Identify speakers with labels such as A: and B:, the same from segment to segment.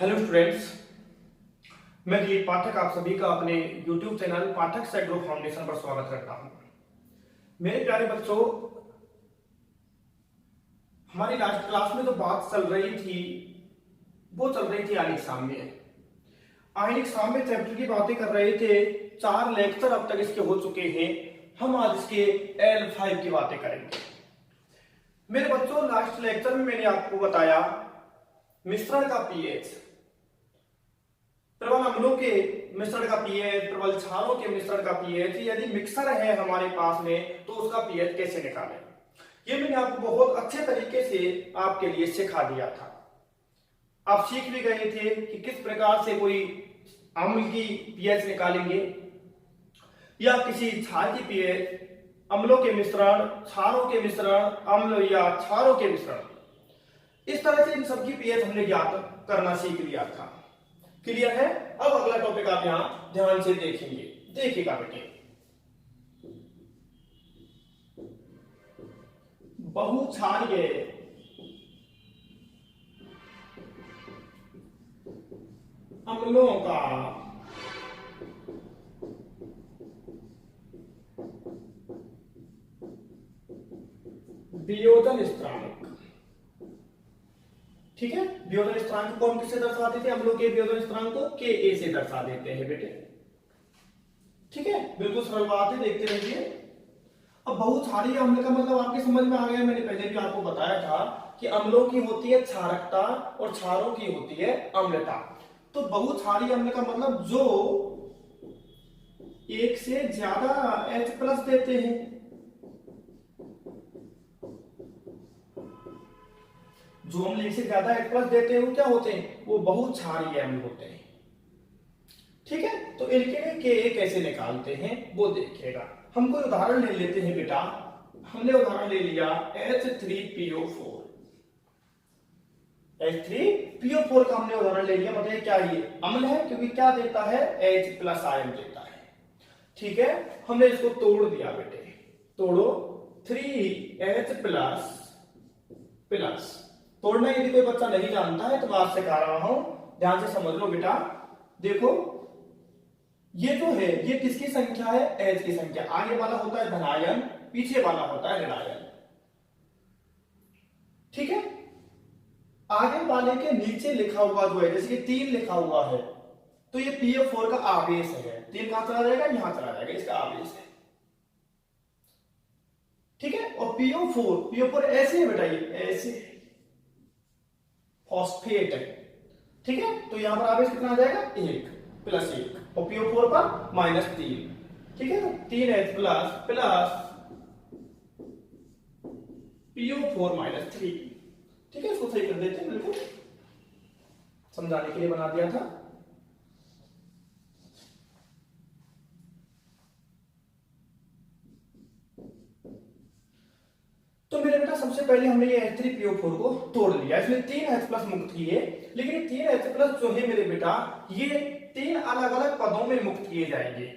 A: Hello students, मैं दीप पाठक आप सभी का अपने YouTube चैनल पाठक सेग्रो फाउंडेशन पर स्वागत करता हूं। मेरे प्यारे बच्चों, हमारी लास्ट क्लास में जो बात चल रही थी वो चल रही थी आयनिक साम्य। आयनिक साम्य चैप्टर की बातें कर रहे थे। 4 लेक्चर अब तक इसके हो चुके हैं। हम आज इसके L5 की बातें करेंगे। मेरे बच्चों, लास्ट लेक्चर में मैंने आपको बताया मिश्रण का पीएच, प्रबल अम्लों के मिश्रण का पीएच, प्रबल क्षारों के मिश्रण का पीएच, यदि मिक्सर है हमारे पास में तो उसका पीएच कैसे निकालें। ये मैंने आपको बहुत अच्छे तरीके से आपके लिए सिखा दिया था। आप सीख भी गए थे कि किस प्रकार से कोई अम्ल की पीएच निकालेंगे या किसी क्षार की पीएच, अम्लों के मिश्रण, क्षारों के मिश्रण, अम्ल या क्षारों के मिश्रण, इस तरह से इन सबकी पीएच हमने ज्ञात करना सीख लिया था। क्लियर है? अब अगला टॉपिक आप यहां ध्यान से देखेंगे। देखिएगा बेटे, बहुक्षारीय अम्लों का वियोजन स्थिरांक। ठीक है, वियोजन स्थिरांक को हम किससे दर्शा देते हैं? अम्लों के वियोजन स्थिरांक को Ka से दर्शा देते हैं बेटे। ठीक है, बिल्कुल सरल बात है, देखते रहिए। अब बहुक्षारीय अम्ल का मतलब आपके समझ में आ गया। मैंने पहले भी आपको बताया था कि अम्लों की होती है क्षारकता और क्षारों की होती है अम्लता। तो बहुक्षारीय अम्ल का मतलब जो एक से ज्यादा H+ देते हैं, जो अम्ल एक से ज्यादा H+ देते हैं वो क्या होते हैं? वो बहुक्षारीय अम्ल होते हैं। ठीक है, तो इनके लिए Ka कैसे निकालते हैं वो देखिएगा। हम कोई उदाहरण ले लेते हैं बेटा। हमने उदाहरण ले लिया H3PO4। H3PO4 का हमने उदाहरण ले लिया। मतलब क्या ये अम्ल है, क्योंकि क्या देता है? H+ आयन देता है। ठीक है, हमने इसको तोड़ दिया बेटे। तोड़ो 3H+। तोड़ना यदि कोई बच्चा नहीं जानता है तो मैं आपसे कह रहा हूं, ध्यान से समझ लो बेटा। देखो, ये जो है ये किसकी संख्या है? H की संख्या। आगे वाला होता है धनायन, पीछे वाला होता है ऋणायन। ठीक है, आगे वाले के नीचे लिखा हुआ जो है, जैसे कि 3 लिखा हुआ है तो ये PO4 का आवेश है। 3 कहां चला जाएगा? यहां चला जाएगा, इसका आवेश है। ठीक है, और PO4 ऐसे है बेटा, ये ऐसे फॉस्फेट है। ठीक है, तो यहां पर आवेश कितना आ जाएगा? 1 + 1 और PO4 पर -3। ठीक है, तो 3H+ प्लस PO4 -3। ठीक है, इसको सही कर देते हैं। बिल्कुल समझाने के लिए बना दिया था। तो मेरे बेटा, सबसे पहले हमने ये H3PO4 को तोड़ लिया। इसमें 3H+ मुक्त किए, लेकिन ये 3H+ जो है मेरे बेटा, ये 3 अलग अलग पदों में मुक्त किए जाएंगे।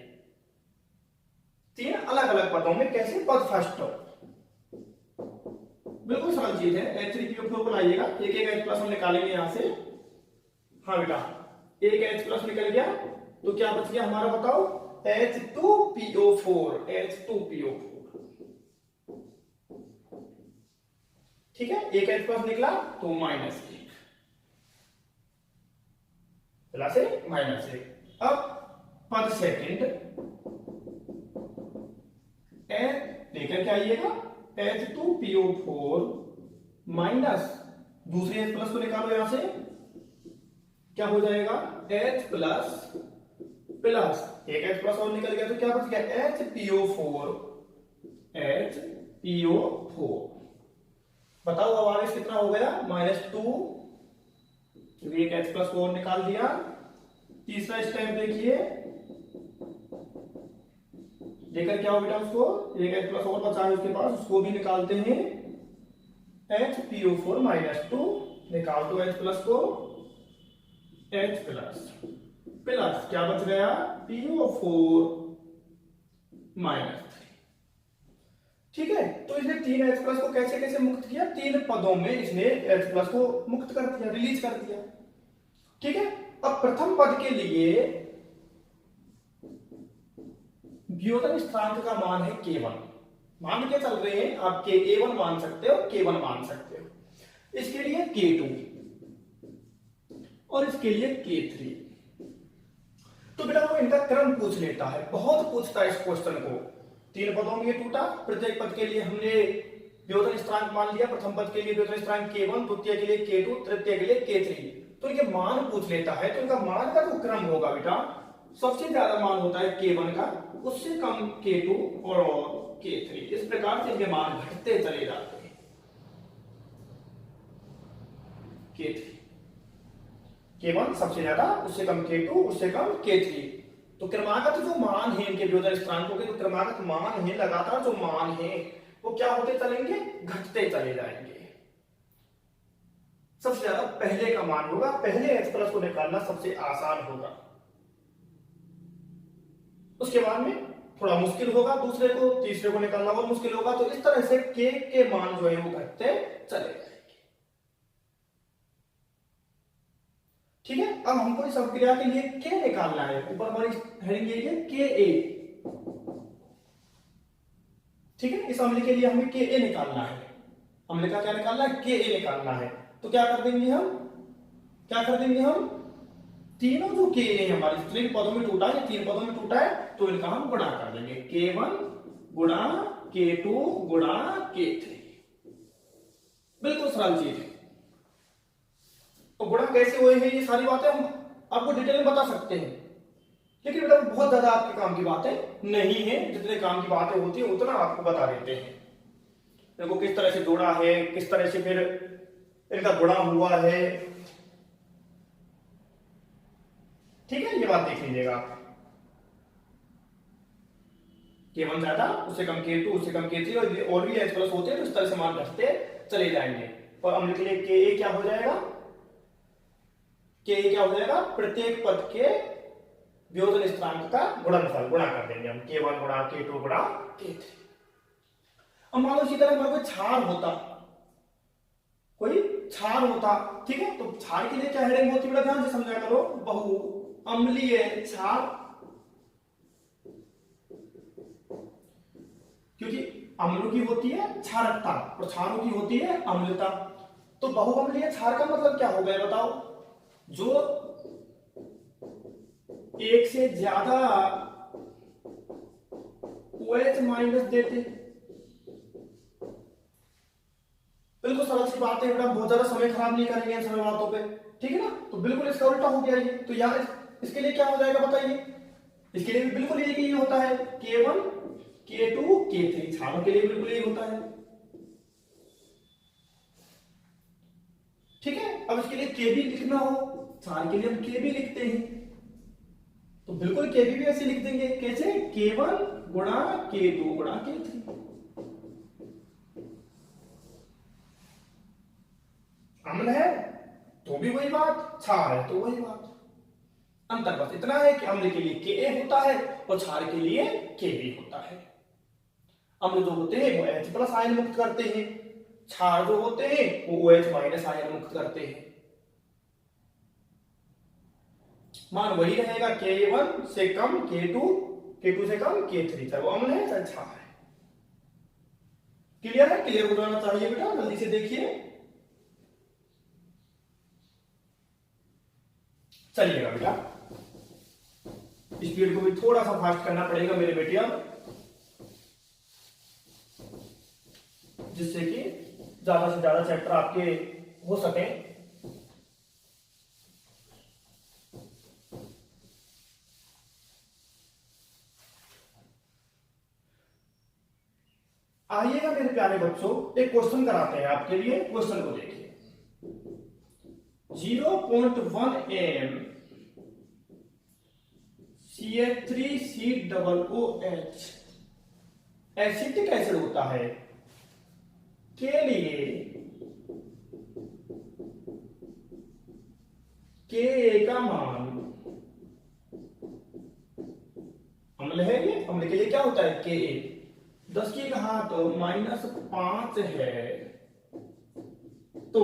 A: 3 अलग अलग पदों में। कैसे? पद फर्स्ट। बिल्कुल सरल चीज है। H3PO4 को लाइएगा, एक एक H+ हम निकालेंगे यहां से। हाँ बेटा, एक H+ निकल गया तो क्या बच गया हमारा? बताओ। H2PO4। ठीक है, एक H+ निकला तो -1 प्लस -1। अब पद सेकंड लेकर के आइएगा। H2PO4 माइनस दूसरे H+ को निकालो यहां से, क्या हो जाएगा? H प्लस एक H+ और निकल गया तो क्या बच गया? HPO4। बताओ अब आवेश कितना हो गया? -2। एक H+ को और निकाल दिया। तीसरा स्टेप देखिए, लेकर क्या हो बेटा? उसको एक H+ और बचा है उसके पास, उसको भी निकालते हैं। HPO4 -2 निकाल दो H+ को। H प्लस क्या बच गया? PO4 -3। ठीक है, तो इसने 3H+ को कैसे कैसे मुक्त किया? 3 पदों में इसने H+ को मुक्त कर दिया, रिलीज कर दिया। ठीक है। अब प्रथम पद के लिए व्योतन स्थिरांक का मान है K1। मान के चल रहे हैं, आप A1 मान सकते हो, K1 मान सकते हो। इसके लिए K2 और इसके लिए K3। तो बेटा वो इनका क्रम पूछ लेता है, बहुत पूछता है इस क्वेश्चन को। 3 पदों में ये टूटा, प्रत्येक पद के लिए हमने व्योतन स्थिरांक मान लिया। प्रथम पद के लिए व्योतन स्थिरांक K1, द्वितीय के लिए K2, तृतीय के लिए K3। तो इनके मान पूछ लेता है, तो इनका मान का जो क्रम होगा बेटा, सबसे ज्यादा मान होता है K1 का, उससे कम K2 और K3। इस प्रकार से इनके मान घटते चले जाते हैं। K3 K1 सबसे ज्यादा, उससे कम K2, उससे कम K3। तो क्रमागत जो मान है इनके व्योतन स्थिरांकों के, जो क्रमागत मान है, लगातार जो मान है वो क्या होते चलेंगे, घटते चले जाएंगे। सबसे ज्यादा पहले का मान होगा, पहले H प्लस को निकालना सबसे आसान होगा। उसके बाद में थोड़ा मुश्किल होगा, दूसरे को तीसरे को निकालना और मुश्किल होगा। तो इस तरह से K के मान जो है वो घटते चले जाएंगे। ठीक है। अब हमको इस अभिक्रिया के लिए K निकालना है। ऊपर हमारी हेडिंग ये है Ka। ठीक है। इस अम्ल के लिए हमें Ka निकालना है। अम्ल का क्या निकालना है, Ka निकालना है। तो क्या कर देंगे हम, तीनों जो Ka है हमारे जितने भी पदों में टूटा है, 3 पदों में टूटा है, तो इनका हम गुणा कर देंगे। K1 गुणा K2 गुणा K3। बिल्कुल सरल चीज है। तो गुणा कैसे हुए हैं, ये सारी बातें हम आपको डिटेल में बता सकते हैं, लेकिन बेटा बहुत ज्यादा आपके काम की बातें नहीं है। जितने काम की बातें होती है उतना आपको बता देते हैं। देखो किस तरह से जोड़ा है, किस तरह से फिर इनका गुणा हुआ है। ठीक है, ये बात देख लीजिएगा आप। K1 ज्यादा, उससे कम K2, उससे कम K3 और भी H प्लस होते हैं, तो इस तरह से मान घटते चले जाएंगे। और अम्ल के लिए Ka क्या हो जाएगा, प्रत्येक पद के व्योतन स्थिरांक का गुणनफल, गुणा कर देंगे हम। K1 गुणा K2 गुणा K3। अब मान लो इसी तरह हमारे कोई क्षार होता, ठीक है। तो क्षार के लिए क्या हेडिंग होती है, ध्यान से समझा करो। बहु अम्लीय क्षार, क्योंकि अम्लों की होती है क्षारकता और क्षारों की होती है अम्लता। तो बहुअम्लीय क्षार का मतलब क्या हो गया बताओ, जो एक से ज्यादा OH माइनस देते। बिल्कुल सरल सी बात है बेटा, बहुत ज्यादा समय खराब नहीं करेंगे इन सभी बातों पे, ठीक है ना। तो बिल्कुल इसका उल्टा हो गया ये। तो यार इसके लिए क्या हो जाएगा बताइए, इसके लिए भी बिल्कुल यही होता है। K1 K2 K3 क्षारों के लिए बिल्कुल यही होता है। ठीक है। अब इसके लिए Kb लिखना हो, क्षार के लिए हम Kb लिखते हैं, तो बिल्कुल Kb भी ऐसे लिख देंगे। कैसे, K1 गुणा K2 गुणा K3। अम्ल है तो भी वही बात, क्षार है तो वही बात। अंतर बस इतना है कि अम्ल के लिए Ka होता है और क्षार के लिए Kb होता है। अम्ल जो होते हैं वो H प्लस आयन मुक्त करते हैं, क्षार जो होते हैं वो OH माइनस आयन मुक्त करते हैं। मान वही रहेगा, K1 से कम K2, K2 से कम K3, चाहे वो अम्ल है चाहे क्षार है। क्लियर है, क्लियर हो जाना चाहिए बेटा, जल्दी से देखिए। चलिएगा बेटा, स्पीड को भी थोड़ा सा फास्ट करना पड़ेगा मेरे बेटिया, जिससे कि ज्यादा से ज्यादा चैप्टर आपके हो सके। आइएगा मेरे प्यारे बच्चों, एक क्वेश्चन कराते हैं आपके लिए। क्वेश्चन को देखिए। 0.1 m CH3COOH एसिटिक एसिड होता है के लिए Ka का मान, अम्ल है ये, अम्ल के लिए क्या होता है Ka, 10 की घात -5 है, तो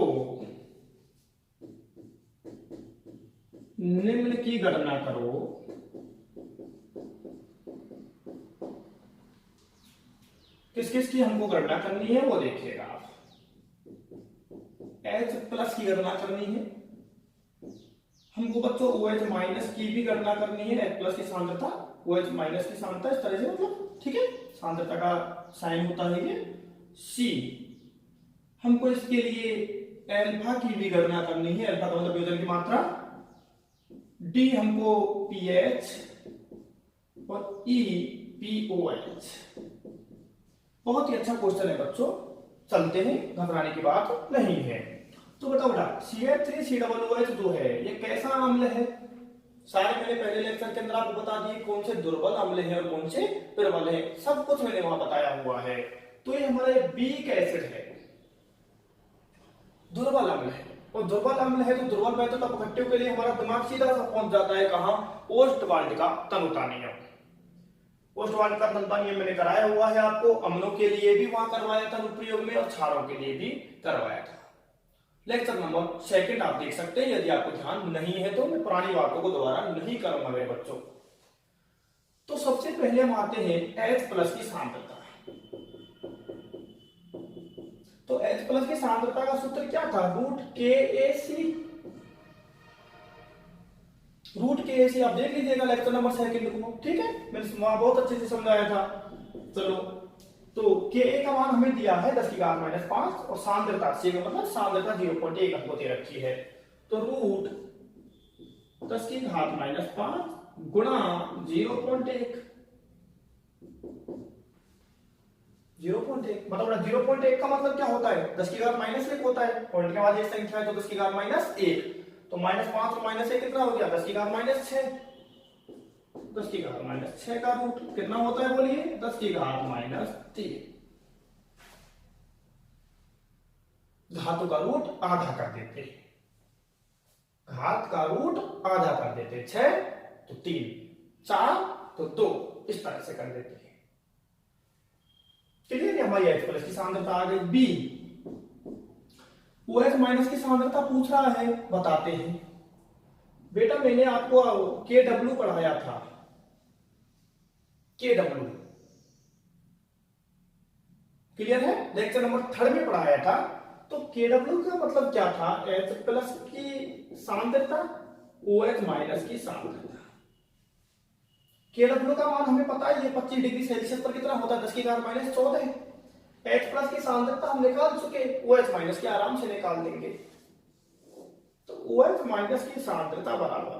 A: निम्न की गणना करो, किस किस की हमको गणना करनी है वो देखिएगा आप। एच प्लस की गणना करनी है हमको बच्चों, ओ एच माइनस की भी गणना करनी है, एच प्लस की सांद्रता, ओ एच माइनस की सांद्रता, इस तरह से मतलब, ठीक है, सांद्रता का साइन होता है ये सी। हमको इसके लिए एल्फा की भी गणना करनी है, एल्फा का मतलब वियोजन की मात्रा, डी हमको पीएच और ई पीओएच। बहुत ही अच्छा क्वेश्चन है बच्चों, चलते हैं, घबराने की बात नहीं है। तो बताओ बेटा CH3COOH जो है ये कैसा अम्ल है? सारे मैंने पहले लेक्चर के अंदर आपको बता दिए कौन से दुर्बल अम्ल है और कौन से प्रबल है, सब कुछ मैंने वहां बताया हुआ है। तो ये हमारा बीक एसिड है, दुर्बल अम्ल है, और दुर्बल अम्ल है तो दुर्बल मेथड ऑफ अपघट्यों के लिए हमारा दिमाग सीधा सा पहुंच जाता है कहां? ओस्टवाल्ड का तनुता नियम। ओस्टवाल्ड का तनुता नियम मैंने कराया हुआ है आपको, अम्लों के लिए भी वहां करवाया था अनुप्रयोग में और क्षारों के लिए भी करवाया था। लेक्चर नंबर 2 आप देख सकते हैं, यदि आपको ध्यान नहीं है तो मैं पुरानी बातों को दोबारा नहीं करूंगा मेरे बच्चों। तो सबसे पहले हम आते हैं H प्लस की सांद्रता। तो H प्लस की सांद्रता का सूत्र क्या था? रूट के ए सी आप देख लीजिएगा लेक्चर नंबर 2 को, ठीक है, मैंने बहुत अच्छे से समझाया था। चलो, तो के का मान हमें दिया है 10⁻⁵ और सांद्रता C का मतलब सांद्रता 0.1 हमको दे रखी है। तो रूट 10⁻⁵ गुणा 0.1 मतलब 0.1 का मतलब क्या होता है? 10⁻⁻1 होता है, पॉइंट के बाद एक संख्या है तो 10⁻⁻1, तो -5 और -1 कितना हो गया? 10⁻⁻6। 10⁻⁻6 का रूट कितना होता है बोलिए? 10⁻⁻3। घातों का रूट आधा कर देते, घात का रूट आधा कर देते, 6 तो 3, 4 तो 2, इस तरह से कर देते हैं। क्लियर? हमारी H प्लस की सांद्रता आ गई। बी, OH माइनस की सांद्रता पूछ रहा है, बताते हैं बेटा। मैंने आपको KW पढ़ाया था, KW क्लियर है? लेक्चर नंबर 3 में पढ़ाया था। तो KW का मतलब क्या था? H प्लस की सांद्रता, OH माइनस की सांद्रता। KW का मान हमें पता है, ये 25 डिग्री सेल्सियस पर कितना होता है? 10⁻⁻14। H प्लस की सांद्रता हम निकाल चुके, OH माइनस की आराम से निकाल देंगे। तो OH माइनस की सांद्रता बराबर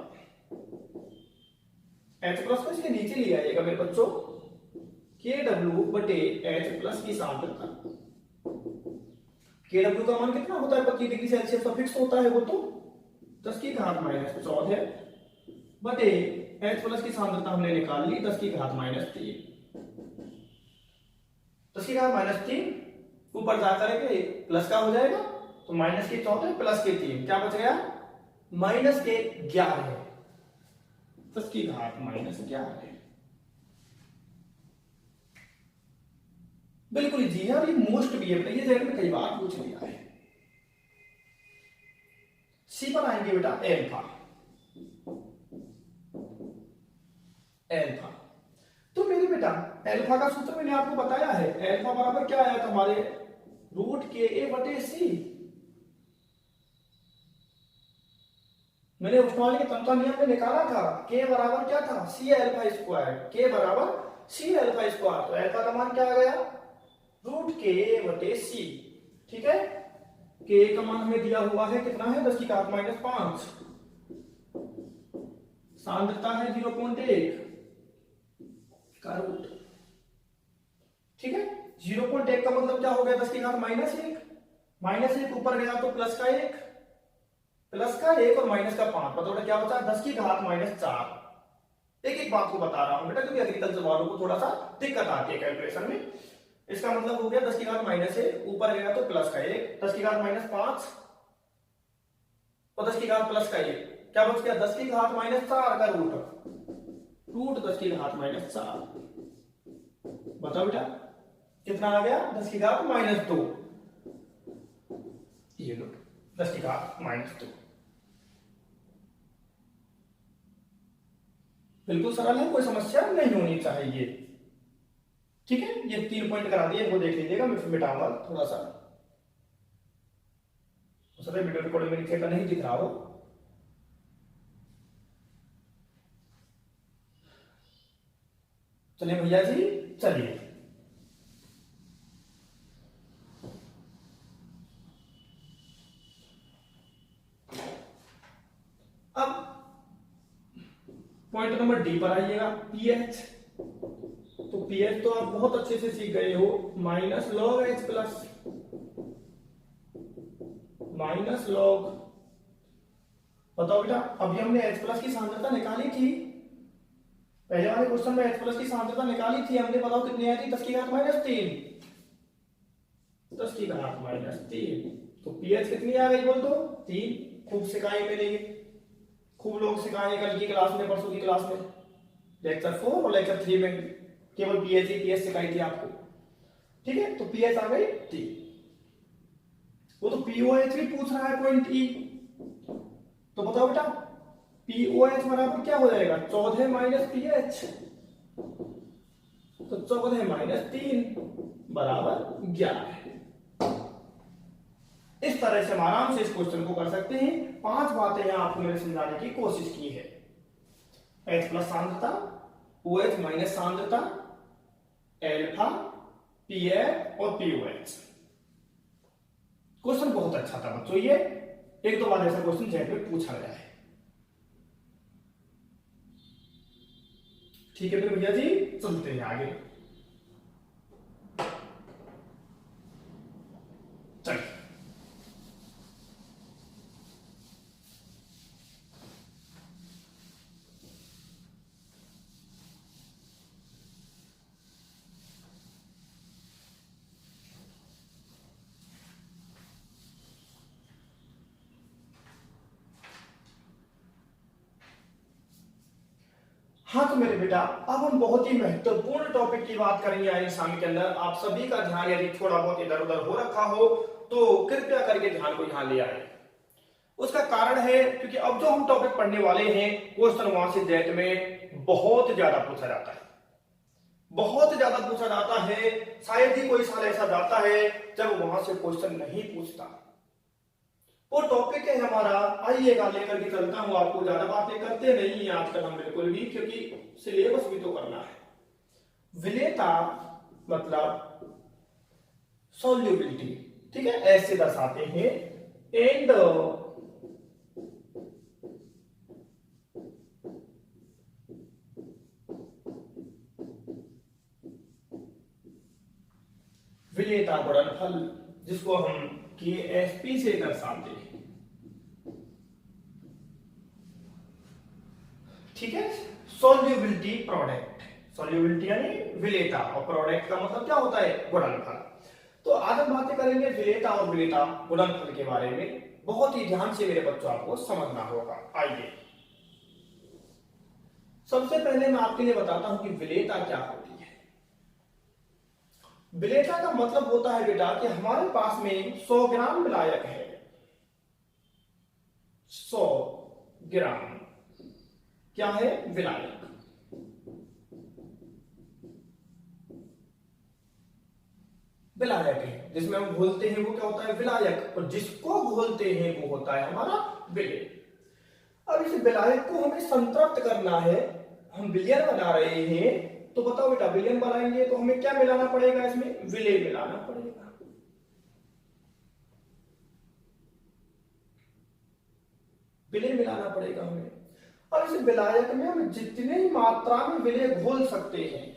A: H प्लस को इसके नीचे ले आइएगा मेरे बच्चों, KW बटे H प्लस की सांद्रता। KW का मान कितना होता है? 25 डिग्री सेल्सियस पर फिक्स होता है वो, तो 10⁻⁻14 बटे H प्लस की सांद्रता हमने निकाल ली 10⁻⁻3। 10⁻⁻3 ऊपर जाकर के प्लस का हो जाएगा, तो -14 प्लस के 3 क्या बच गया? -11। 10⁻⁻11 बिल्कुल जी है, और ये मोस्ट भी है, ये जगह में कई बार पूछ लिया है। सी पर आएंगे बेटा, एल्फा। एल्फा तो मेरे बेटा एल्फा का सूत्र मैंने आपको बताया है, एल्फा बराबर क्या आया था हमारे? रूट के ए बटे सी। मैंने उस्मानी के तंत्र नियम में निकाला था, के बराबर क्या था? सी एल्फा स्क्वायर। के बराबर सी एल्फा स्क्वायर, तो एल्फा का मान क्या आ गया? रूट के ए बटे सी, ठीक है। के का मान हमें दिया हुआ है कितना है? 10⁻⁵ सांद्रता है 0.1 का रूट, ठीक है। 0.1 का मतलब क्या हो गया? 10⁻⁻1, -1 ऊपर गया तो प्लस का 1 और माइनस का 5, मतलब क्या बचा? 10⁻⁻4। एक एक बात को बता रहा हूं बेटा, क्योंकि एग्रीकल्चर वालों को थोड़ा सा दिक्कत आती है कैलकुलेशन में। इसका मतलब हो गया 10⁻⁻1 ऊपर गया तो प्लस का 1, 10⁻⁻5 और 10 प्लस का 1, क्या बच गया? 10⁻⁻4 का रूट 10⁻⁻4। बताओ बेटा कितना आ गया? 10⁻⁻2। ये लो 10⁻⁻2। बिल्कुल सरल है, कोई समस्या नहीं होनी चाहिए। ठीक है, ये 3 पॉइंट करा दिए, इनको देख लीजिएगा, मैं फिर मिटाऊंगा थोड़ा सा, हो सकता है वीडियो रिकॉर्डिंग में लिखेगा नहीं दिख रहा हो। चलिए भैया जी, चलिए अब पॉइंट नंबर डी पर आइएगा, पीएच। तो पीएच तो आप बहुत अच्छे से सीख गए हो, minus log H plus minus log, बताओ बेटा, अभी हमने एच प्लस की सांद्रता निकाली थी, पहले वाले क्वेश्चन में एच प्लस की सांद्रता निकाली थी हमने, बताओ कितनी आई थी, 10 की घात -3, 10 की घात -3। तो पीएच कितनी आ गई बोल दो, 3। खूब सिखाई मैंने ये, खूब लोग सिखाए कल की क्लास में, परसों की क्लास में, लेक्चर 4 और लेक्चर 3 में केवल पीएच सिखाई थी आपको। ठीक है, तो पीएच आ गई 3। वो तो पीओएच भी पूछ रहा है पॉइंट ई, तो बताओ बेटा पीओएच बराबर क्या हो जाएगा, 14 माइनस पीएच, तो 14 माइनस 3 बराबर 11। इस तरह से हम आराम से इस क्वेश्चन को कर सकते हैं। 5 बातें यहां आपको मैंने समझाने की कोशिश की है, एच प्लस सांद्रता, ओएच माइनस सांद्रता, एल्फा, पीएफ और पीओएच। क्वेश्चन बहुत अच्छा था बच्चों, ये 1-2 बार ऐसा क्वेश्चन जेट में पूछा गया है। ठीक है फिर भैया जी, चलते हैं आगे। चलिए हाँ तो मेरे बेटा, अब हम बहुत ही महत्वपूर्ण टॉपिक की बात करेंगे आज एग्जाम के अंदर। आप सभी का ध्यान यदि थोड़ा बहुत इधर उधर हो रखा हो तो कृपया करके ध्यान को यहां ले आए। उसका कारण है क्योंकि अब जो हम टॉपिक पढ़ने वाले हैं, क्वेश्चन वहां से जेट में बहुत ज्यादा पूछा जाता है, बहुत ज्यादा पूछा जाता है। शायद ही कोई साल ऐसा जाता है जब वहां से क्वेश्चन नहीं पूछता। वो टॉपिक है हमारा, आइएगा लेकर के चलता हूं आपको, ज्यादा बातें करते नहीं है आजकल हम बिल्कुल भी, क्योंकि सिलेबस भी तो करना है। विलेयता मतलब सॉल्युबिलिटी, ठीक है, ऐसे दर्शाते हैं। एंड विलेयता गुणनफल, जिसको हम KSP से दर्शाते हैं। ठीक है, सॉल्युबिलिटी प्रोडक्ट, सॉल्युबिलिटी यानी विलेयता और प्रोडक्ट का मतलब क्या होता है, गुणनफल। तो आज हम बातें करेंगे विलेयता और विलेयता गुणनफल के बारे में। बहुत ही ध्यान से मेरे बच्चों आपको समझना होगा। आइए सबसे पहले मैं आपके लिए बताता हूं कि विलेयता क्या होती है। विलेयता का मतलब होता है बेटा कि हमारे पास में 100 ग्राम विलायक है, 100 ग्राम क्या है, विलायक। विलायक है, जिसमें हम घोलते हैं वो क्या होता है, विलायक, और जिसको घोलते हैं वो होता है हमारा विलेय। अब इस विलायक को हमें संतृप्त करना है, हम विलयन बना रहे हैं, तो बताओ बेटा विलयन बनाएंगे तो हमें क्या मिलाना पड़ेगा, इसमें विलेय मिलाना पड़ेगा। विलेय मिलाना पड़ेगा हमें। और इस विलायक में हम जितनी मात्रा में विलेय घोल सकते हैं,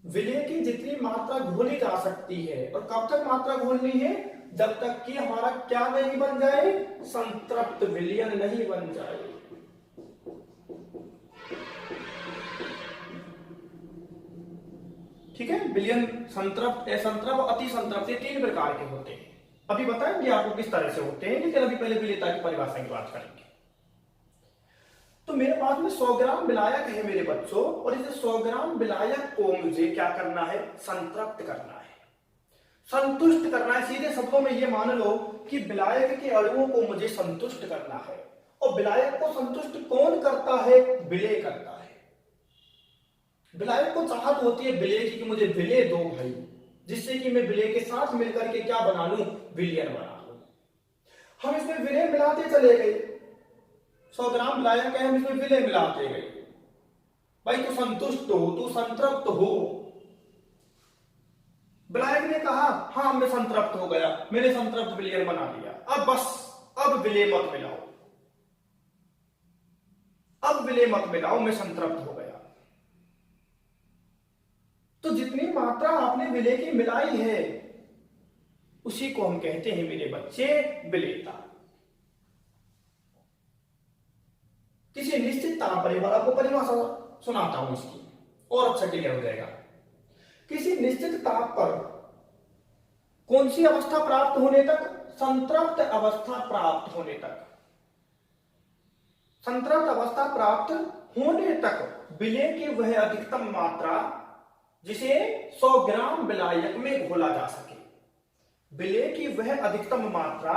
A: विलेय की जितनी मात्रा घोली जा सकती है, और कब तक मात्रा घोलनी है, जब तक कि हमारा क्या नहीं बन जाए, संतृप्त विलयन नहीं बन जाए। ठीक है, विलयन संतृप्त, असंतृप्त, अति संतृप्त, ये 3 प्रकार के होते हैं। अभी बताएंगे आपको किस तरह से होते हैं, लेकिन अभी पहले विलेयता की परिभाषा की बात करेंगे। तो मेरे पास में 100 ग्राम विलायक है मेरे बच्चों, और इस 100 ग्राम विलायक को मुझे क्या करना है, संतृप्त करना है, संतुष्ट करना है। सीधे शब्दों में ये मान लो कि विलायक के अणुओं को मुझे संतुष्ट करना है। और विलायक को संतुष्ट कौन करता है? विलेय करता है। विलायक को चाहत होती है विलेय की कि मुझे विलेय दो भाई, जिससे कि मैं विलेय के साथ मिलकर के क्या बना लूं? विलयन बना लूं। हम इसमें विलेय मिलाते चले गए, 100 ग्राम विलायक है, हम इसमें विलेय मिलाते गए। भाई तू संतुष्ट हो, तू संतृप्त हो। विलायक ने कहा हाँ मैं संतृप्त हो गया, मैंने संतृप्त विलयन बना दिया, अब बस अब विलेय मत मिलाओ, अब विलेय मत मिलाओ, मैं संतृप्त हो गया। तो जितनी मात्रा आपने विलेय की मिलाई है उसी को हम कहते हैं मेरे बच्चे विलेयता। किसी निश्चित ताप पर, आपको परिभाषा सुनाता हूं इसकी और अच्छा क्लियर हो जाएगा। किसी निश्चित ताप पर कौन सी अवस्था प्राप्त होने तक? संतृप्त अवस्था प्राप्त होने तक। संतृप्त अवस्था प्राप्त होने तक विलेय की वह अधिकतम मात्रा जिसे 100 ग्राम विलायक में घोला जा सके। विलेय की वह अधिकतम मात्रा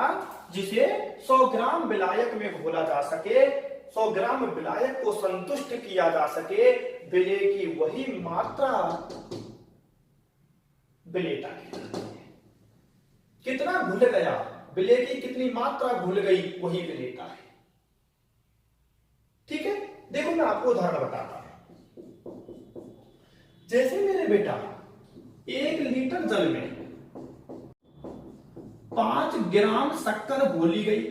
A: जिसे 100 ग्राम विलायक में घोला जा सके, 100 ग्राम विलायक को संतुष्ट किया जा सके, विलेय की वही मात्रा विलेयता कहलाती है। कितना घुल गया, विलेय की कितनी मात्रा घुल गई, वही विलेयता है। ठीक है, देखो मैं आपको उदाहरण बताता हूं। जैसे मेरे बेटा 1 लीटर जल में 5 ग्राम शक्कर घोली गई।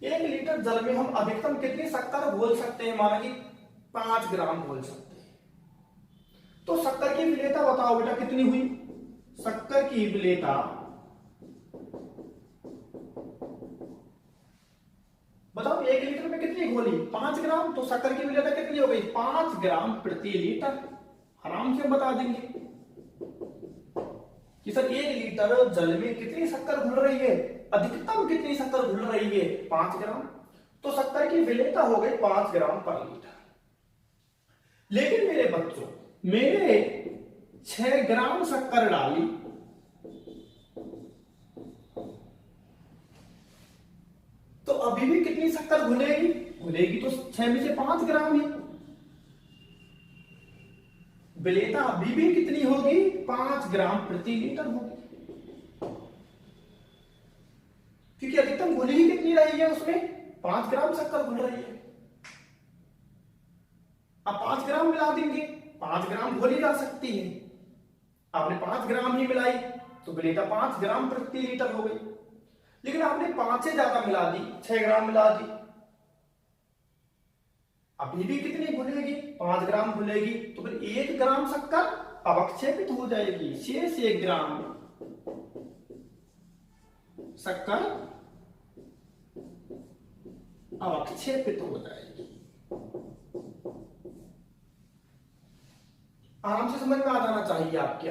A: 1 लीटर जल में हम अधिकतम कितनी शक्कर घोल सकते हैं? माना कि 5 ग्राम घोल सकते हैं। तो शक्कर की विलेयता बताओ बेटा कितनी हुई? शक्कर की विलेयता बताओ, 1 लीटर में कितनी घोली? 5 ग्राम। तो शक्कर की विलेयता कितनी हो गई? 5 ग्राम प्रति लीटर। आराम से हम बता देंगे कि सर 1 लीटर जल में कितनी शक्कर घुल रही है? अधिकतम कितनी शक्कर घुल रही है? 5 ग्राम। तो शक्कर की विलेयता हो गई 5 ग्राम पर लीटर। लेकिन मेरे बच्चों, मैंने 6 ग्राम शक्कर डाली, तो अभी भी कितनी शक्कर घुलेगी? घुलेगी तो 6 में से 5 ग्राम ही। विलेयता अभी भी कितनी होगी? 5 ग्राम प्रति लीटर होगी, क्योंकि अधिकतम घुली ही कितनी रही है उसमें? 5 ग्राम शक्कर घुल रही है। अब 5 ग्राम मिला देंगे, 5 ग्राम घोली जा सकती है। आपने 5 ग्राम ही मिलाई तो विलेयता 5 ग्राम प्रति लीटर हो गई। लेकिन आपने 5 से ज्यादा मिला दी, 6 ग्राम मिला दी, अभी भी कितनी घुलेगी? 5 ग्राम घुलेगी। तो फिर 1 ग्राम शक्कर अवक्षेपित हो जाएगी, शेष 1 ग्राम शक्कर अवक्षेपित हो जाएगी। आराम से समझ में आ जाना चाहिए आपके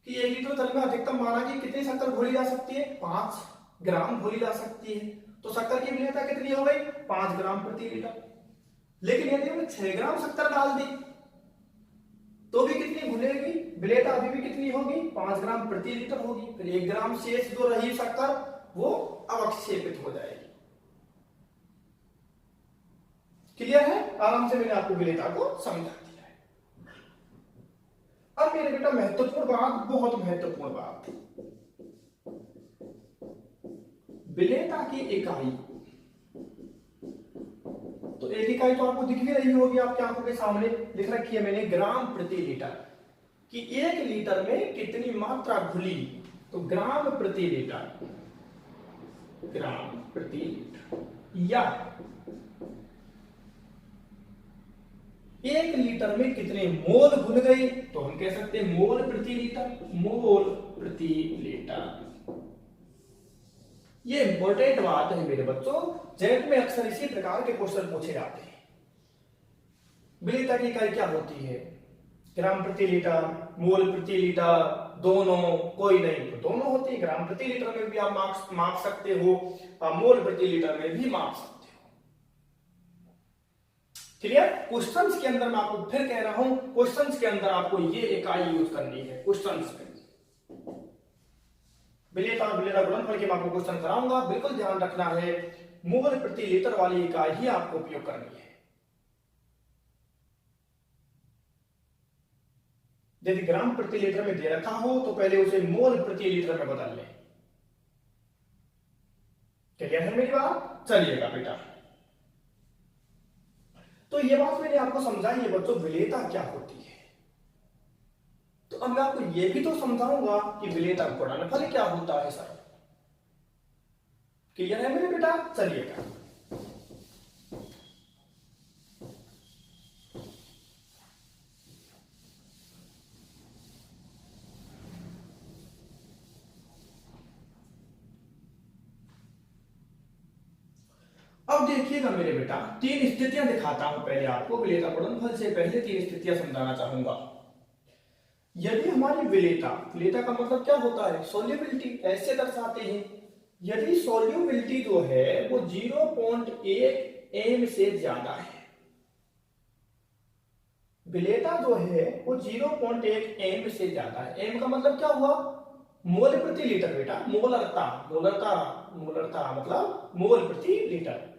A: कि 1 लीटर जल में अधिकतम माना कि कितनी शक्कर घोली जा सकती है? 5 ग्राम घोली जा सकती है। तो शक्कर की विलेयता कितनी हो गई? 5 ग्राम प्रति लीटर। लेकिन यदि हमने 6 ग्राम शक्कर डाल दी तो भी कितनी घुलेगी? विलेयता अभी भी कितनी होगी? 5 ग्राम प्रति लीटर होगी। फिर 1 ग्राम शेष जो रही शक्कर वो अवक्षेपित हो जाएगी। क्लियर है? आराम से मैंने आपको विलेयता को समझा दिया है। अब मेरे बेटा महत्वपूर्ण बात, बहुत महत्वपूर्ण बात, विलेयता की इकाई। तो एक इकाई तो आपको दिख भी रही होगी, आपकी आंखों के सामने लिख रखी है मैंने, ग्राम प्रति लीटर, कि 1 लीटर में कितनी मात्रा घुली। तो ग्राम प्रति लीटर, ग्राम प्रति लीटर, या 1 लीटर में कितने मोल घुल गए तो हम कह सकते हैं मोल प्रति लीटर, मोल प्रति लीटर। ये इंपॉर्टेंट बात है मेरे बच्चों, जेट में अक्सर इसी प्रकार के क्वेश्चन पूछे जाते हैं। विलेयता की इकाई क्या होती है? ग्राम प्रति लीटर, मोल प्रति लीटर, दोनों? कोई नहीं तो दोनों होती है। ग्राम प्रति लीटर में भी आप माप सकते हो, मोल प्रति लीटर में भी माप सकते हो। क्लियर? क्वेश्चंस के अंदर मैं आपको फिर कह रहा हूं, क्वेश्चंस के अंदर आपको ये इकाई यूज करनी है। क्वेश्चंस में विलेयता और विलेयता गुणनफल के मैं आपको क्वेश्चन कराऊंगा, बिल्कुल ध्यान रखना है, मोल प्रति लीटर वाली इकाई ही आपको उपयोग करनी है। यदि ग्राम प्रति लीटर में दे रखा हो तो पहले उसे मोल प्रति लीटर में बदल लें। क्लियर है मेरी बात? चलिएगा बेटा, तो ये बात मैंने आपको समझाई है बच्चों, विलेयता क्या होती है। तो अब मैं आपको ये भी तो समझाऊंगा कि विलेयता गुणनफल क्या होता है सर। क्लियर है मेरे बेटा? चलिएगा, अब देखिएगा मेरे बेटा, तीन स्थितियां दिखाता हूं पहले आपको। विलेयता गुणनफल से पहले तीन स्थितियां समझाना चाहूंगा। यदि हमारी विलेयता, विलेयता का मतलब क्या होता है? सोल्यूबिलिटी, ऐसे दर्शाते हैं। यदि सोल्यूबिलिटी जो है वो 0.1 एम से ज्यादा है, विलेयता जो है वो 0.1 एम से ज्यादा है। एम का मतलब क्या हुआ? मोल प्रति लीटर बेटा, मोलरता, मोलरता, मोलरता मतलब मोल प्रति लीटर।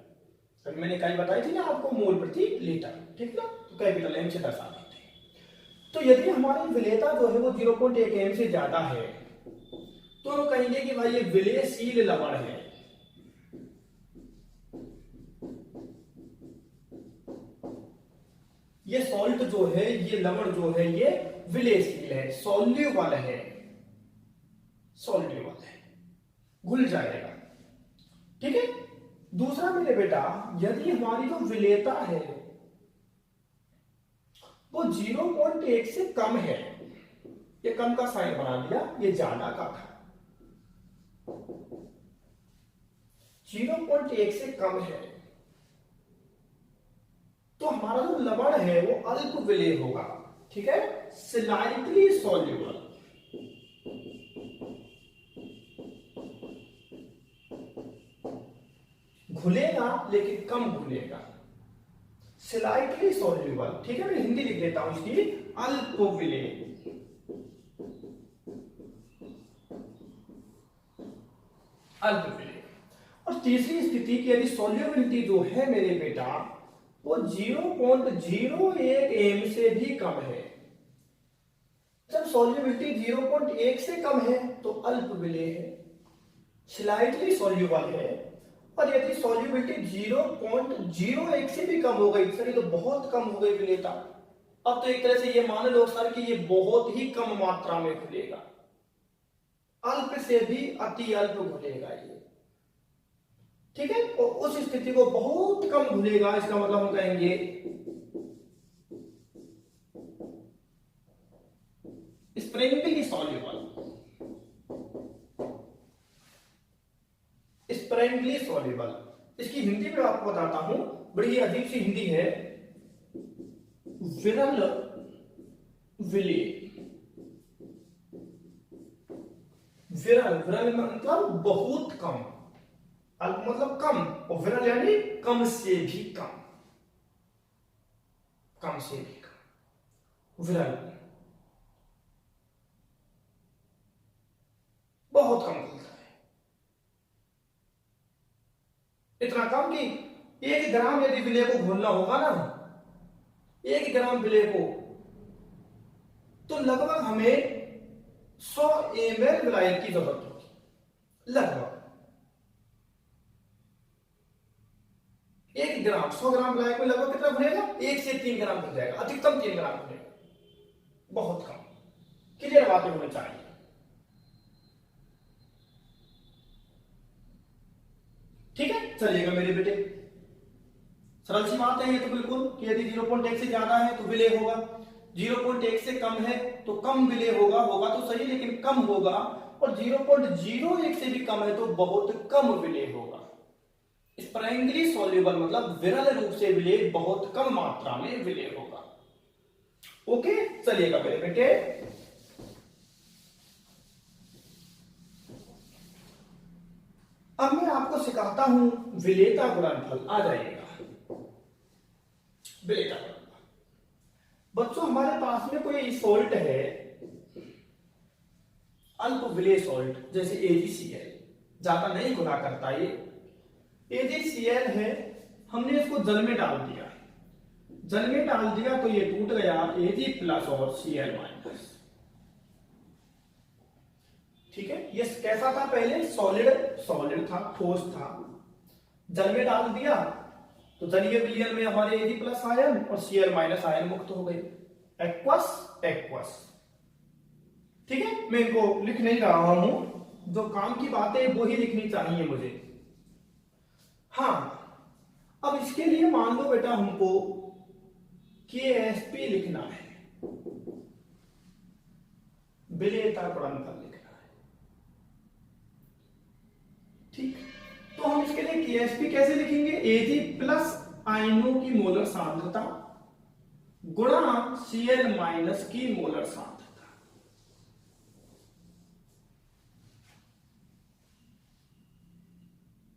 A: अभी मैंने कहीं बताई थी ना आपको, मोल प्रति लीटर, ठीक ना, तो कैपिटल एम से दर्शा देते हैं। तो यदि हमारी विलेयता जो है वो 0.1 एम से ज्यादा है तो हम कहेंगे कि भाई ये विलेयशील लवण है। ये सॉल्ट जो है, ये लवण जो है, ये विलेयशील है, सॉल्युबल है, सॉल्युबल है, घुल जाएगा। ठीक है। दूसरा मेरे बेटा, यदि हमारी जो विलेयता है वो 0.1 से कम है, ये कम का साइन बना दिया, ये ज्यादा का था, 0.1 से कम है, तो हमारा जो लवण है वो अल्प विलेय होगा। ठीक है, स्लाइटली सॉल्युबल। घुलेगा लेकिन कम घुलेगा, स्लाइटली सॉल्युबल। ठीक है, मैं हिंदी लिख देता हूं इसकी, अल्प विलेय, अल्प विलेय। और तीसरी स्थिति की यदि सॉल्युबिलिटी जो है मेरे बेटा वो 0.01 एम से भी कम है। जब सॉल्युबिलिटी 0.1 से कम है तो अल्प विलेय है, स्लाइटली सॉल्युबल है। और यदि सॉल्युबिलिटी 0.01 से भी कम हो गई सर, ये तो बहुत कम हो गई विलेयता, अब तो एक तरह से ये मान लो सर कि ये बहुत ही कम मात्रा में घुलेगा, अल्प से भी अति अल्प घुलेगा ये। ठीक है, और उस स्थिति को बहुत कम घुलेगा, इसका मतलब हम कहेंगे स्प्रेंगली सॉल्युबल, स्प्रेंगली सॉल्युबल। इसकी हिंदी में आपको बताता हूं, बड़ी अजीब सी हिंदी है, विरल विलेय। विरल, विरल मतलब बहुत कम, अल्प मतलब कम, और विरल यानी कम से भी कम, कम से भी कम, विरल, बहुत कम घुलता है, इतना कम कि 1 ग्राम यदि विलेय को घोलना होगा ना, 1 ग्राम विलेय को, तो लगभग हमें 100 ml विलायक की जरूरत होगी, लगभग 1 ग्राम, 100 ग्राम विलायक में लगभग कितना घुलेगा? 1 से 3 ग्राम घुल जाएगा, अधिकतम 3 ग्राम घुलेगा, बहुत कम। क्लियर बातें होनी चाहिए। ठीक है, चलिएगा मेरे बेटे, सरल सी बात है ये तो बिल्कुल, कि यदि 0.1 से ज्यादा है तो विलेय होगा, 0.1 से कम है तो कम विलेय होगा, होगा तो सही लेकिन कम होगा, और 0.01 से भी कम है तो बहुत कम विलेय होगा। स्प्रेंगली सॉल्युबल मतलब विरल रूप से विलेय, बहुत कम मात्रा में विलेय होगा। ओके, चलिएगा मेरे बेटे, अब मैं आपको सिखाता हूं विलेयता गुणनफल। आ जाइएगा, विलेयता गुणनफल। बच्चों हमारे पास में कोई सॉल्ट है, अल्प विलेय सॉल्ट जैसे AgCl ज्यादा नहीं घुला करता ये। AgCl है, हमने इसको जल में डाल दिया, जल में डाल दिया तो ये टूट गया Ag प्लस और Cl माइनस। ठीक है, ये कैसा था पहले? सॉलिड था, ठोस था। जल में डाल दिया तो जलीय विलयन में हमारे Ag प्लस आयन और Cl माइनस आयन मुक्त हो गए, एक्वस। ठीक है, मैं इनको लिख नहीं रहा हूं, जो काम की बातें वो ही लिखनी चाहिए मुझे। हाँ, अब इसके लिए मान लो बेटा हमको KSP लिखना है, विलेयता गुणनफल लिखना है। ठीक, तो हम इसके लिए KSP कैसे लिखेंगे? Ag प्लस आयनों की मोलर सांद्रता गुणा Cl माइनस की मोलर सांद्रता।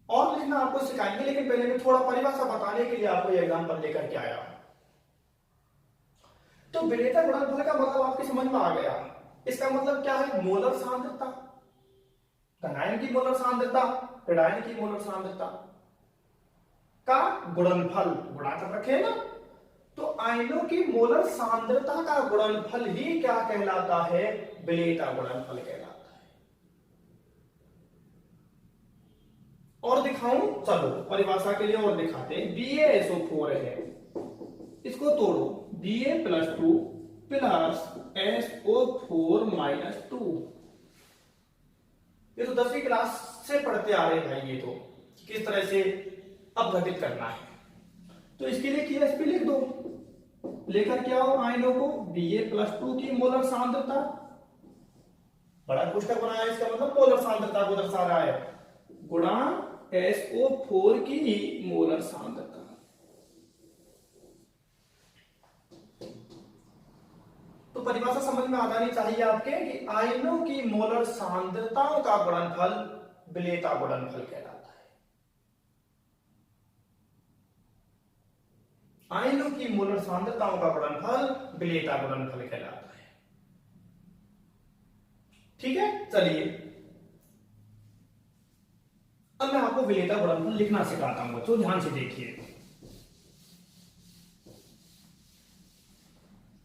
A: और लिखना आपको सिखाएंगे, लेकिन पहले मैं थोड़ा परिभाषा बताने के लिए आपको यह एग्जांपल लेकर के आया हूं। तो विलेयता गुणनफल का मतलब आपकी समझ में आ गया। इसका मतलब क्या है? मोलर सांद्रता, धनायन की मोलर सांद्रता, ऋणायन की मोलर सांद्रता का गुणनफल, गुणा कर रखे ना, तो आयनों की मोलर सांद्रता का गुणनफल ही क्या कहलाता है? विलेयता गुणनफल कहलाता है। और दिखाऊं? चलो परिभाषा के लिए और दिखाते हैं। BaSO4 है, इसको तोड़ो, Ba plus 2 plus SO4 minus 2। ये तो 10वीं क्लास से पढ़ते आ रहे हैं भाई, ये तो किस तरह से अपघटित करना है। तो इसके लिए KSP लिख दो, लेकर के आओ आयनों को, Ba प्लस 2 की मोलर सांद्रता, बड़ा पुस्तक बनाया, इसका मतलब मोलर सांद्रता को दर्शा रहा है, गुणा SO4 की मोलर सांद्रता। तो परिभाषा समझ में आ जानी चाहिए आपके कि आयनों की मोलर सांद्रताओं का गुणनफल विलेयता गुणनफल कहलाता है। आयनों की मोलर सांद्रताओं का गुणनफल विलेयता गुणनफल कहलाता है। ठीक है, चलिए अब मैं आपको विलेयता गुणनफल लिखना सिखाता हूं, तो ध्यान से देखिए।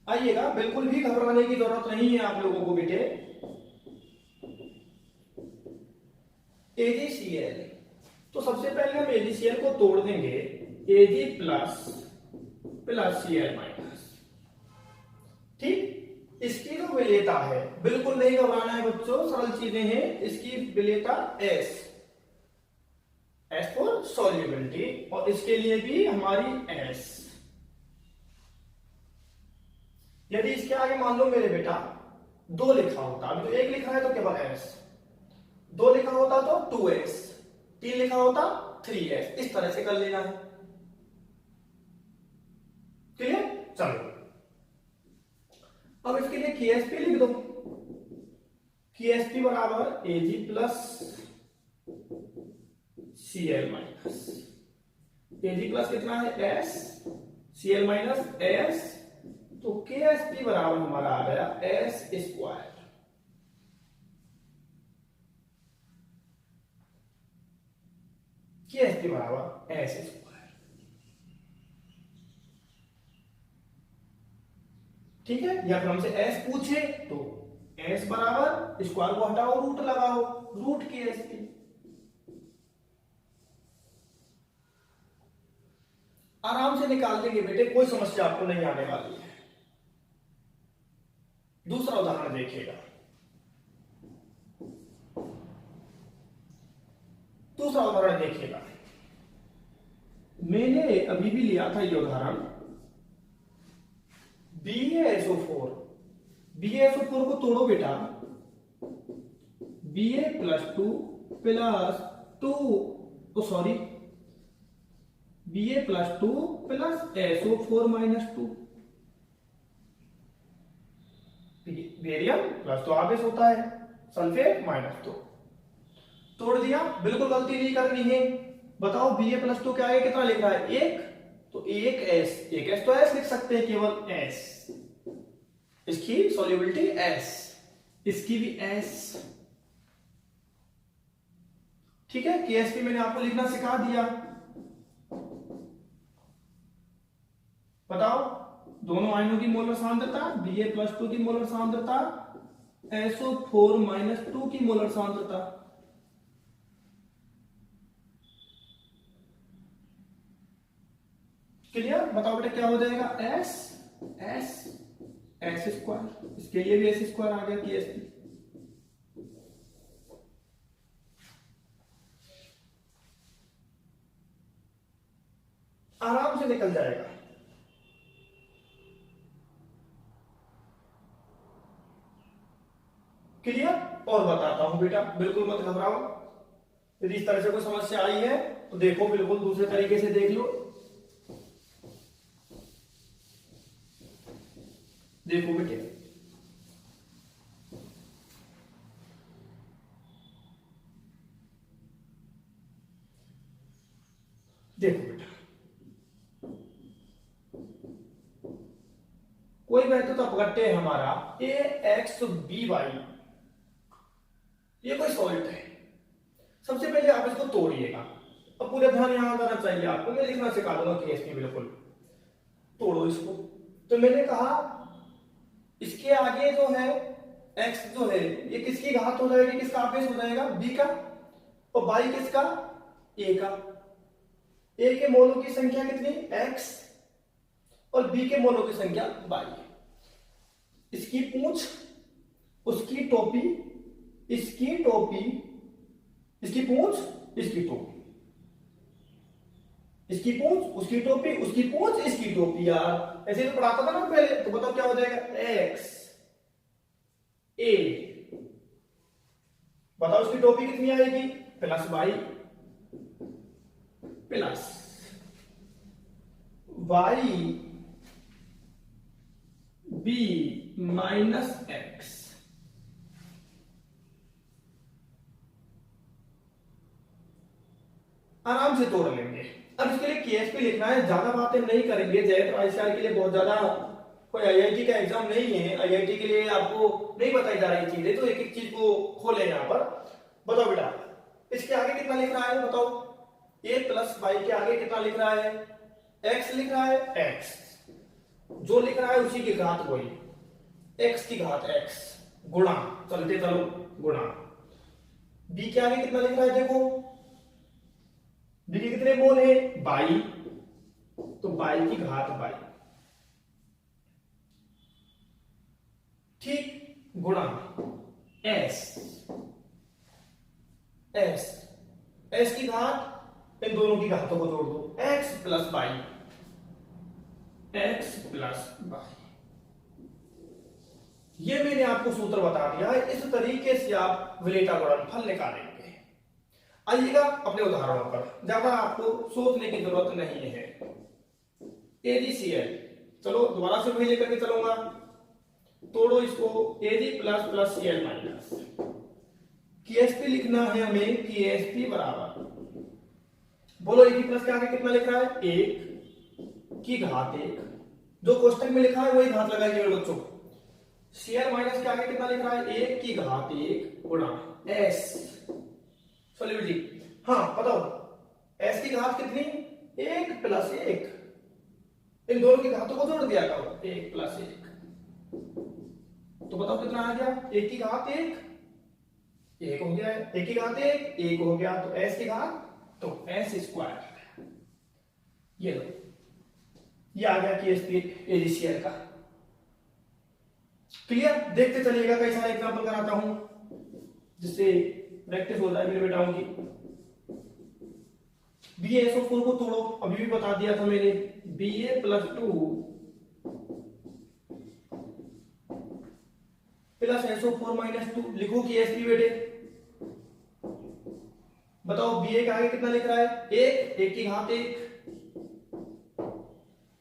A: आइएगा, बिल्कुल भी घबराने की जरूरत नहीं है आप लोगों को बेटे। AgCl, तो सबसे पहले हम AgCl को तोड़ देंगे, Ag प्लस Cl माइनस। ठीक, इसकी जो विलेयता है, बिल्कुल नहीं घबराना है बच्चों, सरल चीजें हैं। इसकी विलेयता S फॉर सॉल्युबिलिटी, और इसके लिए भी हमारी S। यदि इसके आगे मान लो मेरे बेटा 2 लिखा होता, अभी तो 1 लिखा है तो केवल S, 2 लिखा होता तो 2S, 3 लिखा होता 3S, इस तरह से कर लेना है। क्लियर? चलो अब इसके लिए KSP लिख दो, KSP बराबर Ag plus Cl minus. Ag plus कितना है? S, Cl माइनस S, तो KSP बराबर हमारा आ गया S स्क्वायर। KSP बराबर S स्क्वायर। ठीक है, या फिर हमसे S पूछे तो S बराबर स्क्वायर को हटाओ, रूट लगाओ, रूट KSP। आराम से निकाल देंगे बेटे, कोई समस्या आपको नहीं आने वाली है। दूसरा उदाहरण देखिएगा। दूसरा उदाहरण देखिएगा, मैंने अभी भी लिया था ये उदाहरण। BaSO4, BaSO4 को तोड़ो बेटा, Ba plus 2 plus 2, sorry Ba plus 2 plus SO4 minus 2। Barium plus तो आवेश होता है, सल्फेट माइनस 2। तोड़ दिया, बिल्कुल गलती नहीं करनी है। बताओ Ba प्लस 2 क्या है, कितना लिख रहा है? 1, तो 1S तो S लिख सकते हैं, केवल S, इसकी सॉल्युबिलिटी S। इसकी भी एस। ठीक है, केएसपी मैंने आपको लिखना सिखा दिया। बताओ, दोनों आयनों की मोलर सांद्रता, Ba+2 की मोलर सांद्रता, SO4-2 की मोलर सांद्रता। क्लियर? बताओ बेटा क्या हो जाएगा? एस एस एक्स स्क्वायर, इसके लिए भी एस स्क्वायर आ गया केएसपी। आराम से निकल जाएगा। क्लियर? और बताता हूं बेटा, बिल्कुल मत घबराओ। यदि इस तरह से कोई समस्या आई है तो देखो, बिल्कुल दूसरे तरीके से देख लो। देखो बेटे, देखो बेटा, कोई वैद्युत अपघट्य है हमारा AXBY, ये कोई सॉल्ट है। सबसे पहले आप इसको तोड़िएगा। अब पूरा ध्यान यहां करना चाहिए आपको, मैं लिखना सिखा दूंगा केएसपी। बिल्कुल तोड़ो इसको। तो मैंने कहा इसके आगे जो है x जो है ये किसकी घात हो जाएगी, किसका आवेश हो जाएगा? b का। और y किसका? a का। a के मोलों की संख्या कितनी? x। और b के मोलों की संख्या y। इसकी पूंछ, उसकी टोपी, इसकी टोपी, इसकी पूंछ, इसकी टोपी, इसकी पूंछ, उसकी टोपी, उसकी पूंछ, इसकी टोपी। यार ऐसे तो पढ़ाता था ना पहले। तो बताओ क्या हो जाएगा? x a। बताओ उसकी टोपी कितनी आएगी? Plus y plus y b minus x। आराम से तोड़ लेंगे। अब इसके लिए केएसपी लिखना है, ज्यादा बातें नहीं करेंगे। जेट आईसीआर के लिए बहुत ज्यादा कोई आईआईटी का एग्जाम नहीं है। आईआईटी के लिए आपको नहीं बताई जा रही चीजें, तो एक एक चीज को खोले यहां पर। बताओ बेटा, इसके आगे कितना लिख रहा है? बताओ, a प्लस वाई के आगे कितना लिख रहा है? x लिख रहा है। x जो लिख रहा है उसी की घात वही, x की घात x गुणा, चलते चलो गुणा। b के आगे कितना लिख रहा है? देखो b के कितने मोल है? 22, तो 22 की घात 22। ठीक, गुणा s की घात, इन दोनों की घातों को जोड़ दो, x plus Y, x plus Y. ये मैंने आपको सूत्र बता दिया है। इस तरीके से आप विलेटा गुणनफल निकालेंगे। आइएगा अपने उदाहरणों पर, ज्यादा आपको सोचने की जरूरत नहीं है। AgCl, चलो दोबारा से वही लेकर के चलूंगा। तोड़ो इसको, Ag plus plus Cl minus. Ksp लिखना है हमें, केएसपी बराबर, बोलो Ag प्लस के आगे कितना लिख रहा है? 1 की घात 1। जो कोष्टक में लिखा है वही घात लगाइए बच्चों। Cl माइनस के आगे कितना लिख रहा है? 1 की घात 1 गुणा s। सॉल्युबिलिटी, हाँ बताओ, s की घात कितनी? 1 प्लस 1। इन दोनों की घातों को जोड़ दिया करो, 1 प्लस 1। तो बताओ कितना आ गया? 1 की घात 1, 1 हो गया है। 1 की घात 1, 1 हो गया। तो s की घात, तो s स्क्वायर। ये लो, ये आ गया केएसपी AgCl का। क्लियर? देखते चलिएगा, कई सारे एग्जांपल कराता हूं जिससे प्रैक्टिस हो जाए मेरे बेटाओं की। BaSO4 को तोड़ो, अभी भी बता दिया था मैंने। Ba+2 प्लस SO4-2 लिखो केएसपी बेटे। बताओ Ba के आगे कितना लिख रहा है? 1 की घात 1।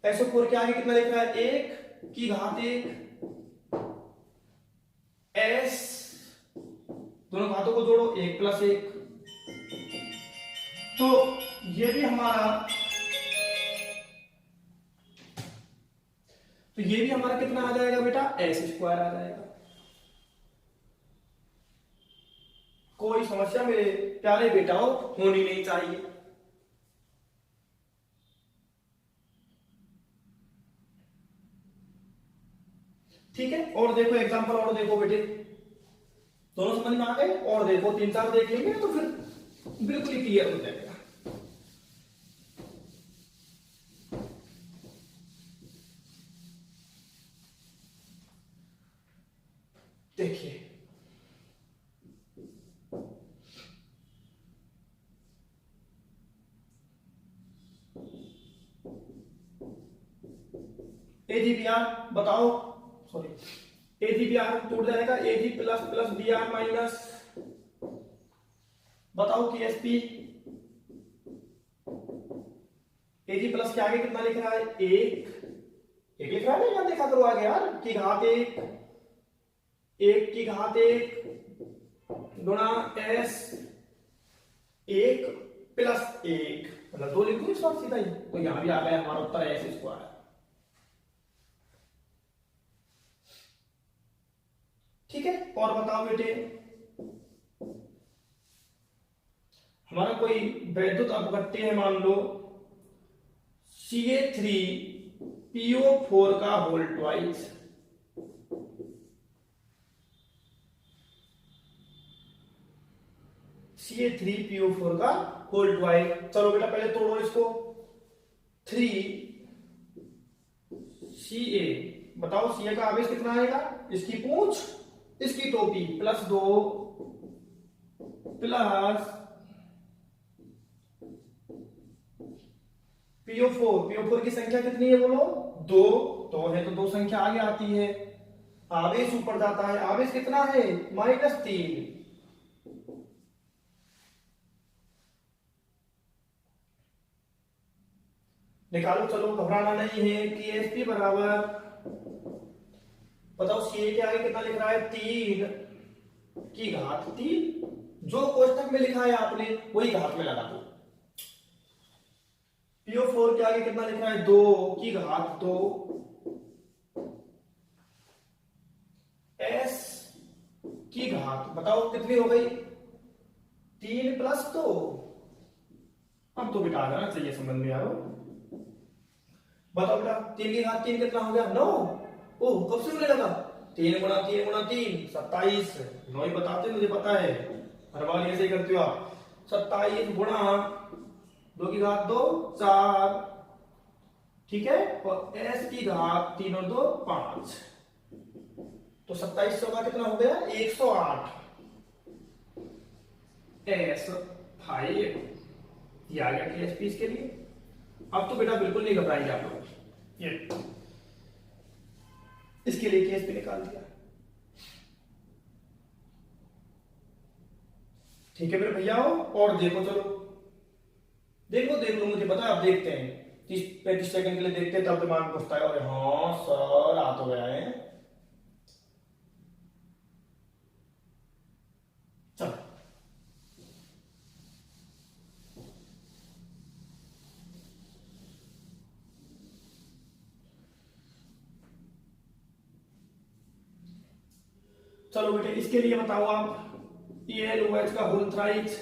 A: SO4 के आगे कितना लिख रहा है? 1 की घात 1। S, दोनों घातों को जोड़ो, 1 प्लस 1। तो ये भी हमारा कितना आ जाएगा बेटा? s स्क्वायर आ जाएगा। कोई समस्या मेरे प्यारे बेटाओं होनी नहीं चाहिए। ठीक है, और देखो एग्जांपल और देखो बेटे, दोनों समझ में आ गए? और देखो 3-4 देख लेंगे तो फिर बिल्कुल ही क्लियर हो जाएगा। देखिए AGBR बताओ, सॉरी AGBR टूट जाएगा, AG plus plus BR minus, बताओ KSP। AG प्लस के आगे कितना लिख रहा है? एक लिख रहा है ना, देखा करो आगे यार, की घात एक की घात 1 गुणा S 1 प्लस 1, मतलब 2 लिख दूं इस बार सीधा ही, तो यहां भी आ गया हमारा उत्तर S स्क्वायर। ठीक है, और बताओ बेटे, हमारा कोई वैद्युत अपघट्य है, मान लो Ca3PO4 का होल ट्वाइस, Ca3PO4 का होल ट्वाइस। चलो बेटा पहले तोड़ो इसको, 3Ca, बताओ Ca का आवेश कितना आएगा? इसकी पूंछ, इसकी टोपी, +2 प्लस PO4 की संख्या कितनी है बोलो? 2 है तो 2 संख्या आगे आती है, आवेश ऊपर जाता है, आवेश कितना है? -3। निकालो, चलो घबराना नहीं है। KSP बराबर, बताओ Ca के आगे कितना लिख रहा है? 3 की घात 3, जो कोष्टक में लिखा है आपने वही घात में लगा दो। PO4 के आगे कितना लिख रहा है? 2 की घात 2, S की घात, बताओ कितनी हो गई? 3 + 2। अब तो बेटा आ जाना चाहिए समझ में यारो। बताओ बेटा 3 की घात 3 कितना हो गया? 9। ओह कब से होने लगा? 3 गुणा 3 गुणा 3 27। 9 ही बताते, मुझे पता है, हर बार ऐसे ही करते हो आप। 27 गुणा 2 की घात 2 4, ठीक है, और S की घात 3 और 2 5, तो 27 का कितना हो गया? 108 S5, ये आ गया KSP इसके लिए। अब तो बेटा बिल्कुल नहीं घबराइए आप लोग, ये इसके लिए KSP निकाल दिया। ठीक है मेरे भैया, और देखो, चलो देख लो, मुझे पता है आप देखते हैं, 30-35 सेकंड के लिए देखते हैं, तब दिमाग में घुसता है, और हाँ सर आ तो गया है। चलो चलो बेटे, इसके लिए बताओ आप, ELOH का होल थ्राइस,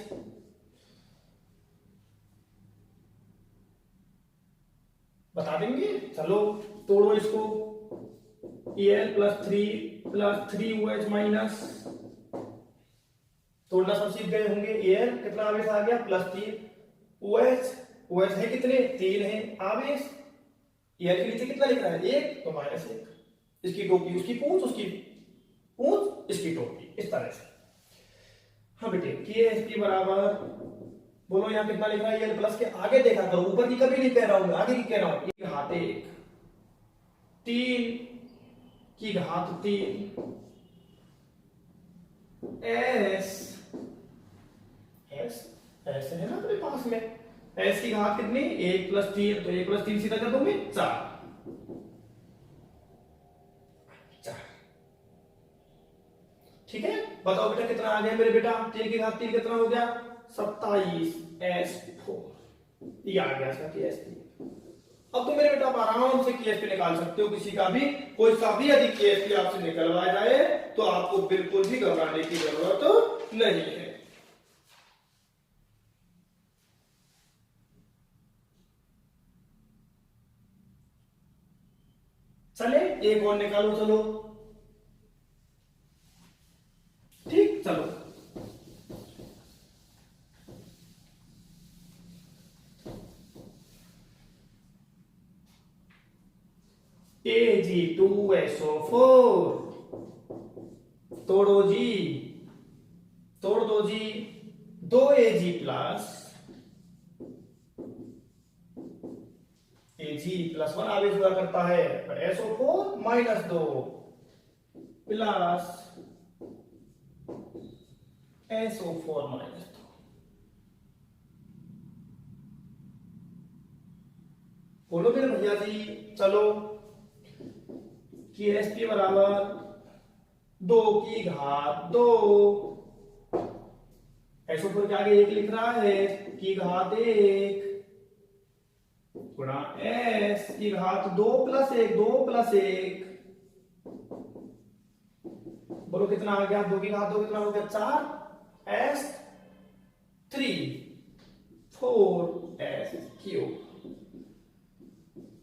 A: बता देंगे? चलो तोड़ो इसको, EL +3 + 3OH माइनस, तोड़ना सब सीख गए होंगे। EL कितना आवेश आ गया? +3, OH है कितने? 3 है आवेश, EL के नीचे कितना लिख रहा है? 1, तो -1, इसकी टोपी, उसकी पूंछ, उसकी पूंछ, इसकी टोपी, इस तरह से। हाँ बेटे, KSP बराबर, बोलो यहाँ कितना लिख रहा है? EL प्लस के आगे देखा करो, ऊपर की कभी नहीं कह रहा हूं, आगे की कह रहा हूं। 1 घात 1, 3 की घात 3, S है ना अपने पास में, S की घात कितनी? 1 + 3, तो 1 + 3 सीधा कर दोगे 4। ठीक है, बताओ बेटा कितना आ गया मेरे बेटा? 3 की घात 3 कितना हो गया? 27 S4, ये आ गया इसका KSP। अब तो मेरे बेटा आप आराम से KSP निकाल सकते हो, किसी का भी, कोई सा भी यदि KSP आपसे निकलवाया जाए तो आपको बिल्कुल भी घबराने की जरूरत नहीं है। एक और निकालो चलो। ठीक, चलो Ag2SO4 तोड़ो जी, तोड़ दो जी। 2Ag प्लस Ag+1 आवेश हुआ करता है, SO4 -2 प्लस SO4 -2। बोलो मेरे भैया जी, चलो कि Sp बराबर 2 SO4 के आगे 1 लिख रहा है, की घात 1 गुणा S की घात 2 + 1, 2 + 1। बोलो कितना आ गया, 2 की घात 2 कितना हो गया, 4 S3 4 S3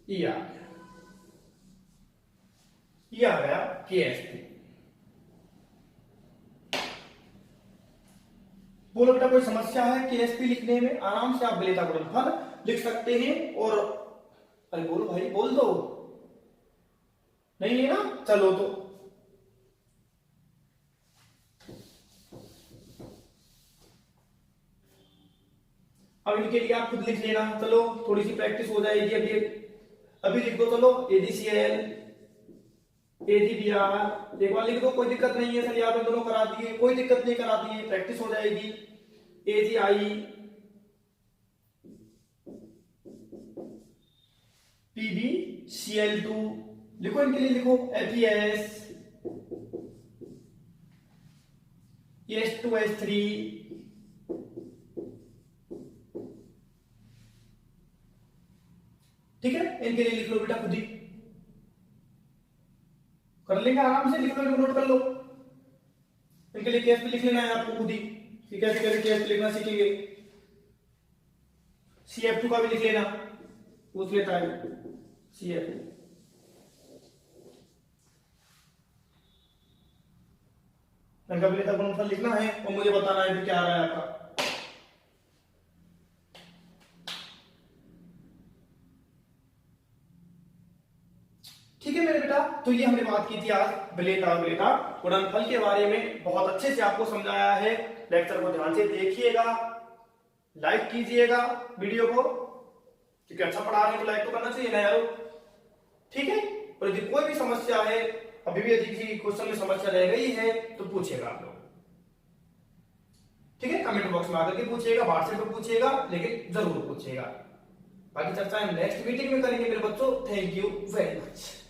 A: ये आ गया, ये आ गया KSP। बोलो बेटा कोई समस्या है KSP लिखने में? आराम से आप विलेयता गुणनफल लिख सकते हैं। और अरे बोलो भाई, बोल दो, नहीं है ना? चलो तो अब इनके लिए आप खुद लिख लेना, चलो थोड़ी सी प्रैक्टिस हो जाएगी। अभी लिख दो, चलो AgCl AgBr एक बार लिख दो, कोई दिक्कत नहीं है सर, आप इन दोनों करा दिए, कोई दिक्कत नहीं, करा दिए, प्रैक्टिस हो जाएगी। AgI PbCl2 लिखो, इनके लिए लिखो FeS S2S3 ठीक है, इनके लिए लिख लो बेटा, खुद ही कर लेंगे आराम से, लिख लो, नोट कर लो। इनके लिए केस पे लिख लेना है आपको खुद ही, कैसे कैसे केस पे लिखना सीखेंगे। CF2 का भी लिख लेना, पूछ लेता है CF इनका भी गुणनफल लिखना है और मुझे बताना है कि क्या आ रहा है आपका। ठीक है मेरे बेटा, तो ये हमने बात की थी आज विलेयता और विलेयता गुणनफल के बारे में, बहुत अच्छे से आपको समझाया है। लेक्चर को ध्यान से देखिएगा, लाइक कीजिएगा वीडियो को, क्योंकि अच्छा पढ़ा रहे हैं तो लाइक तो करना चाहिए ना यारो। ठीक है, और यदि कोई भी समस्या है, अभी भी यदि किसी क्वेश्चन में समस्या रह गई है तो पूछेगा आप लोग। ठीक है, कमेंट बॉक्स में आकर के पूछिएगा, व्हाट्सएप पे पूछिएगा, लेकिन जरूर पूछिएगा। बाकी चर्चा हम नेक्स्ट मीटिंग में करेंगे मेरे बच्चों। Thank you very much.